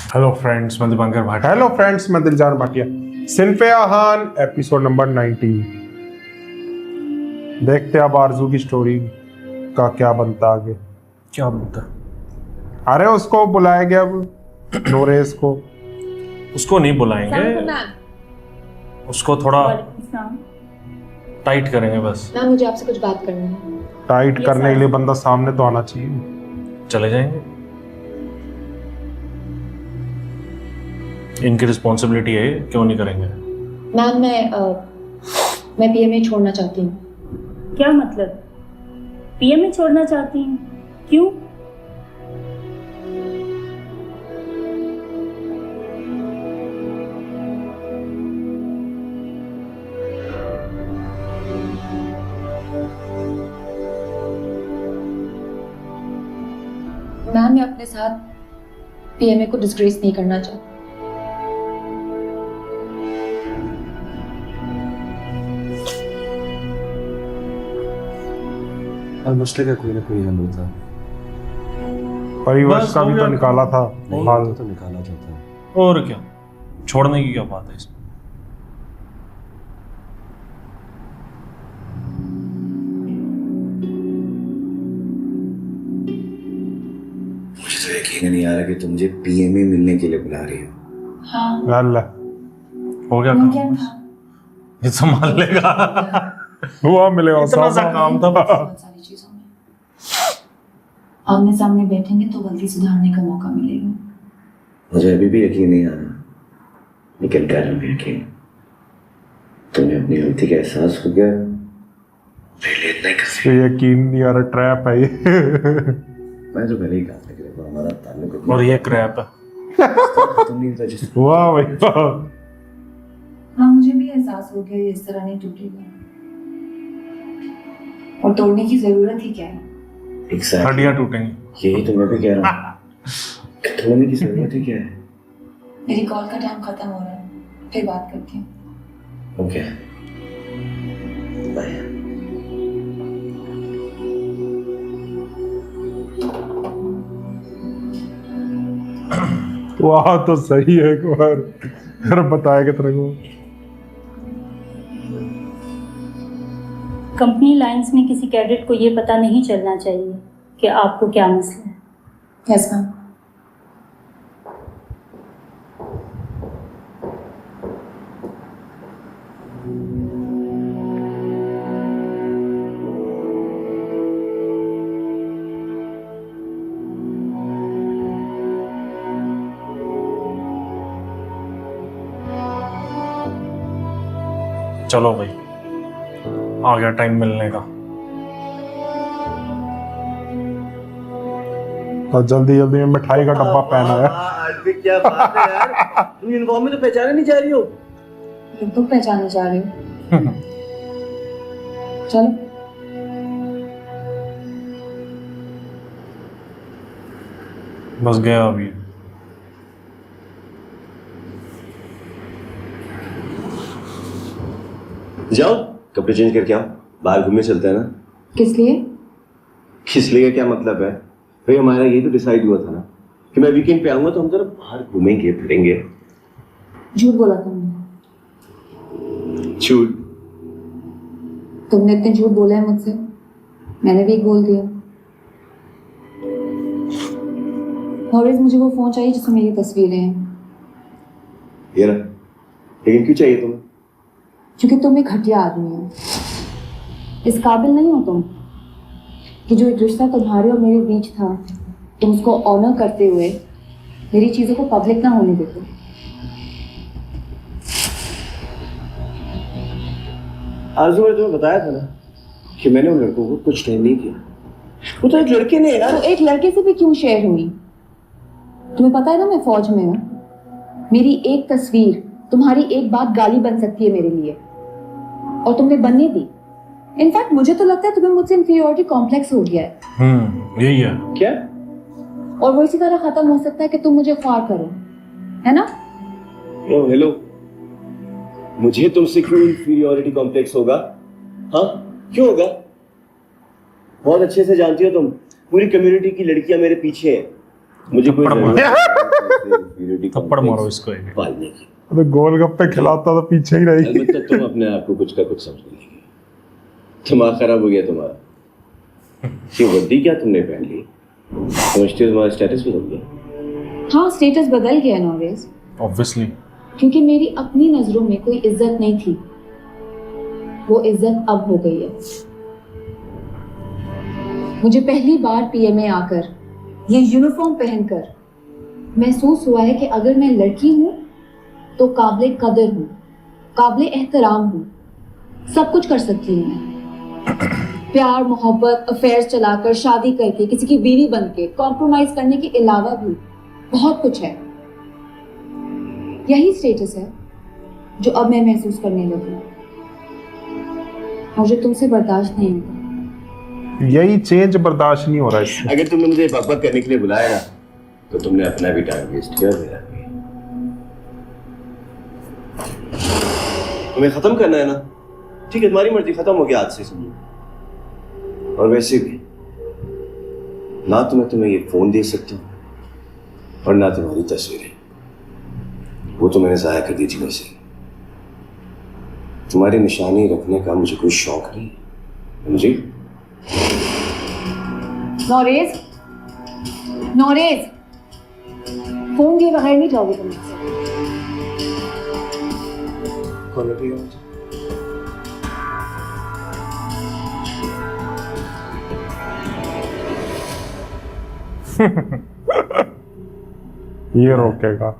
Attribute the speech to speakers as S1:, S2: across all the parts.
S1: Hello friends, मैं Dipankar Bhatia.
S2: Hello friends, मैं दिलजान भाटिया। सिनफे आहान एपिसोड नंबर 19। देखते अब आरजू की स्टोरी का क्या बनता आगे।
S1: क्या बनता?
S2: अरे उसको बुलाया गया अब नोरेस को।
S1: उसको नहीं बुलाएंगे, उसको थोड़ा टाइट करेंगे बस।
S3: मैम मुझे आपसे कुछ बात करनी है।
S2: टाइट करने के लिए बंदा सामने तो आना चाहिए।
S1: चले जाएंगे, इनकी रिस्पॉन्सिबिलिटी है, क्यों नहीं करेंगे?
S3: मैम मैं पीएमए छोड़ना चाहती हूँ।
S4: क्या मतलब? पीएमए छोड़ना चाहती हैं? क्यों?
S3: मैम मैं अपने साथ पीएमए को डिस्ग्रेस नहीं करना चाहती।
S5: हर मसले का कोई ना कोई हल होता है।
S2: परिवर्ष
S1: बस
S2: का
S1: हो
S2: भी तो
S1: गया।
S2: निकाला था
S5: नहीं
S2: हाल।
S5: होता तो निकाला जाता है।
S1: और क्या, छोड़ने की क्या बात है इसमें?
S5: मुझे तो यकीन नहीं आ रहा कि तुम मुझे पीएमए मिलने के लिए बुला रही हो।
S3: हाँ
S2: अल्लाह,
S1: हो गया काम बस। ये संभाल लेगा।
S2: हुआ मिलेगा
S1: इतना सा काम था।
S3: बहुत सारी चीजों में आमने सामने बैठेंगे तो गलती सुधारने का मौका मिलेगा।
S5: मुझे अभी भी यकीन नहीं आ रहा, लेकिन कर रहा हूँ यकीन। तुम्हें अपनी गलती का एहसास हो गया, मेरे लिए इतना ही काफी।
S2: ये यकीन नहीं आ रहा, ट्रैप है ये।
S5: मैं तो पहले ही कहा था कि देखो हमारा ताल्लुक
S1: और ये क्रैप है।
S5: तुम नहीं था जिस
S2: वाह भाई वाह।
S3: हाँ मुझे भी एहसास हो गया ये इस तरह नहीं टूटेगा, और तोड़ने की जरूरत ही क्या है।
S5: Exactly.
S1: हड्डियां टूटेंगी।
S5: यही तो मैं भी कह रहा हूँ। थोड़ने की जरूरत ही क्या है।
S3: मेरी कॉल का टाइम खत्म हो रहा है, फिर बात करती हूँ।
S5: Okay bye.
S2: वाह तो सही है एक बार। अरे बताएगा तेरे को।
S4: कंपनी लाइंस में किसी कैडेट को ये पता नहीं चलना चाहिए कि आपको क्या मसला है।
S3: Yes ma'am.
S1: चलो भाई, आ गया टाइम मिलने का।
S2: तो जल्दी जल्दी में मिठाई का डब्बा पहना है।
S6: अर्पित क्या बात है यार, तुम यूनिफॉर्म में तो पहचाने नहीं जा रही हो।
S3: तुम तो पहचाने जा रहे हो। चलो
S1: बस गया अभी।
S5: जाओ कपड़े चेंज करके आओ, बाहर घूमने चलते हैं ना।
S3: किस लिए?
S5: किस लिए क्या मतलब है भाई, हमारा ये तो डिसाइड हुआ था ना कि मैं वीकेंड पे आऊंगा तो हम जरा बाहर घूमेंगे फिरेंगे।
S3: झूठ बोला तुमने।
S5: झूठ?
S3: तुमने इतने झूठ बोला है मुझसे, मैंने भी एक बोल दिया। नॉरेस मुझे वो फोन चाहिए जिसमें मेरी तस्वीरें हैं।
S5: ये रहा। लेकिन क्यों चाहिए तुम्हें?
S3: क्योंकि तुम एक घटिया आदमी हो। इस काबिल नहीं हो तुम कि जो एक रिश्ता तुम्हारे और मेरे बीच था तुम उसको ऑनर करते हुए मेरी चीजों को पब्लिक ना होने देते।
S5: आरज़ू, मैंने तुम्हें बताया था ना कि मैंने उन लड़कों को कुछ टाइम नहीं किया। वो तो एक लड़के ने यार।
S3: तो एक लड़के से भी क्यों शेयर हुई? तुम्हें पता है ना मैं फौज में हूँ। मेरी एक तस्वीर तुम्हारी एक बात गाली बन सकती है मेरे लिए, और तुमने बनने दी। इनफैक्ट मुझे तो लगता है तुम्हें मुझसे इंफीरियरिटी कॉम्प्लेक्स हो गया है।
S1: यही है।
S5: क्या?
S3: और वो इसी तरह खत्म हो सकता है कि तुम मुझे ख्वार करो, है ना?
S5: ओ हेलो, मुझे तुमसे क्यों इंफीरियरिटी कॉम्प्लेक्स होगा? हाँ क्यों होगा? बहुत अच्छे से जानती हो तुम, पूरी कम्युनिटी की लड़कियां मेरे पीछे हैं। मुझे कोई जरूरत नहीं
S1: थप्पड़ मारो इसको एक।
S6: पालने की।
S2: तो गोलगप्पे खिलाता तो पीछे ही रहेगी।
S6: अलबत्ता तुम अपने आप को कुछ का कुछ समझ लेगी। दिमाग खराब हो गया तुम्हारा। ये वर्दी क्या तुमने पहन ली? समझते हो तुम्हारा स्टेटस बदल गया?
S3: हाँ, स्टेटस बदल गया नॉरेज,
S1: ऑब्वियसली।
S3: क्योंकि मेरी अपनी नजरों में कोई इज्जत नहीं थी, वो इज्जत अब हो गई है। मुझे पहली बार पीएमए आकर ये यूनिफॉर्म पहनकर महसूस हुआ है कि अगर मैं लड़की हूं तो काबिले कदर हूं, काबिले एहतराम हूं, सब कुछ कर सकती हूं मैं। प्यार, मोहब्बत, अफेयर्स चलाकर, शादी करके, किसी की बीवी बनके, कॉम्प्रोमाइज करने के अलावा भी बहुत कुछ है। यही स्टेटस है जो अब मैं महसूस करने लगी हूं और जो तुमसे बर्दाश्त नहीं होता।
S2: यही चेंज बर्दाश्त नहीं हो रहा इससे।
S6: अगर तुमने मुझे बकबक करने के लिए बुलाया ना, तो तुमने अपना भी टाइम वेस्ट किया और मेरा भी। तुम्हें खत्म करना है ना? ठीक है, तुम्हारी मर्जी, खत्म हो गया आज से समझो। और वैसे भी ना तो मैं तुम्हें ये फोन दे सकता हूँ और ना तुम्हारी तस्वीरें, वो तो मैंने जाया कर दी थी। वैसे तुम्हारी निशानी रखने का मुझे कोई शौक नहीं है। मुझे
S3: नॉरेज, नॉरेज, फोन के बगैर नहीं जाओगे तुम।
S6: कौन लगी है?
S2: ये रोकेगा।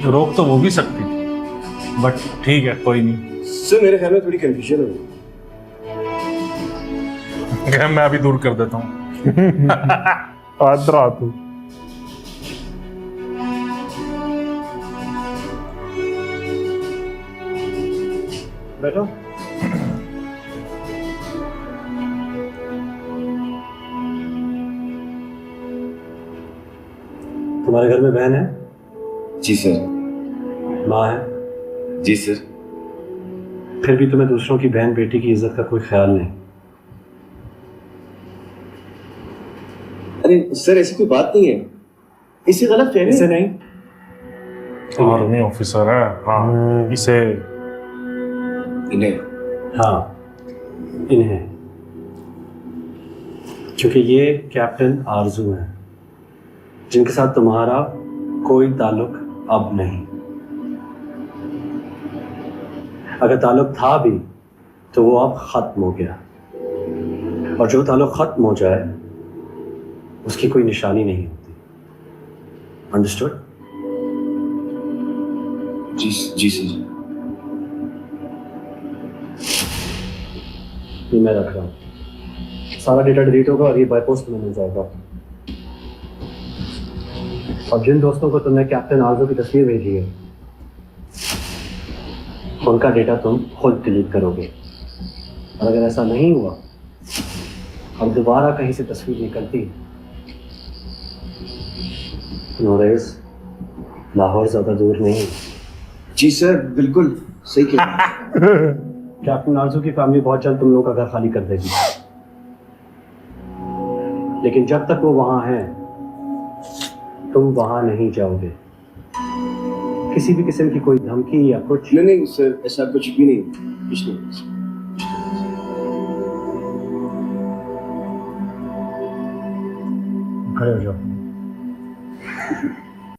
S1: रोक तो वो भी सकती थी, बट ठीक है, कोई नहीं।
S6: सर मेरे ख्याल में थोड़ी कंफ्यूजन हो गई।
S1: मैं अभी दूर कर देता हूँ।
S2: आदरा तू।
S6: बैठो।
S7: तुम्हारे घर में बहन है?
S6: जी सर।
S7: माँ है?
S6: जी सर।
S7: फिर भी तुम्हें दूसरों की बहन बेटी की इज्जत का कोई ख्याल नहीं।
S6: अरे सर ऐसी कोई बात नहीं है, इसे गलत फहमी
S7: इसे नहीं,
S1: आर्मी ऑफिसर है। हाँ, इसे
S6: इन्हें।
S7: हाँ इन्हें, क्योंकि ये कैप्टन आरजू हैं जिनके साथ तुम्हारा कोई ताल्लुक अब नहीं। अगर ताल्लुक था भी तो वो अब खत्म हो गया, और जो ताल्लुक खत्म हो जाए उसकी कोई निशानी नहीं होती। अंडरस्टूड?
S6: जी जी सर।
S7: ये मैं रख रहा हूँ, सारा डेटा डिलीट होगा और ये बाय पोस्ट में मिल जाएगा। और जिन दोस्तों को तुमने कैप्टन आरजू की तस्वीर भेजी है उनका डेटा तुम खुद डिलीट करोगे। और अगर ऐसा नहीं हुआ और दोबारा कहीं से तस्वीर निकलती नोरेज, लाहौर ज्यादा दूर नहीं।
S6: जी सर, बिल्कुल सही कह।
S7: कैप्टन आरजू की फैमिली बहुत जल्द तुम लोगों का घर खाली कर देगी, लेकिन जब तक वो वहां है तुम वहां नहीं जाओगे। किसी भी किस्म की कोई धमकी या कुछ
S6: नहीं नहीं सर, ऐसा कुछ भी नहीं, कुछ नहीं।
S7: खड़े हो जाओ।